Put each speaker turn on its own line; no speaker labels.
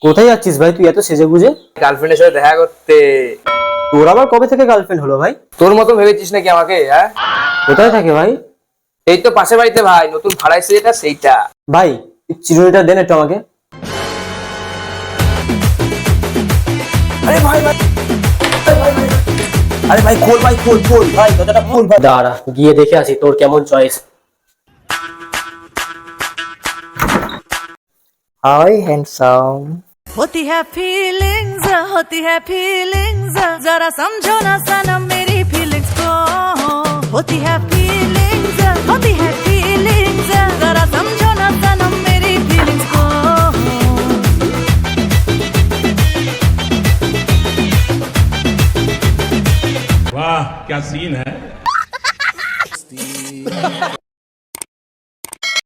কোথায় যাচ্ছিস ভাই তুই এত সেজে গুজে?
গার্লফ্রেন্ডের সাথে দেখা করতে।
তোর আবার কবে থেকে গার্লফ্রেন্ড হলো ভাই?
তোর মতো ভেবেছিস নাকি আমাকে? হ্যাঁ,
কোথায় থাকে ভাই?
এই তো পাশে বাড়িতে ভাই, নতুন ভাড়া এসেছে যেটা সেইটা।
ভাই চিরুনিটা দেন একটু আমাকে।
আরে ভাই ভাই, আরে ভাই খোল ভাই, খোল খোল ভাই, কথাটা খোল ভাই।
দাঁড়া গিয়ে দেখে আসি তোর কেমন চয়েস।
High handsome.
होती है फीलिंग्स जरा समझो ना सनम मेरी फीलिंग्स को होती है फीलिंग्स जरा समझो ना सनम मेरी फीलिंग्स को
वाह क्या सीन है।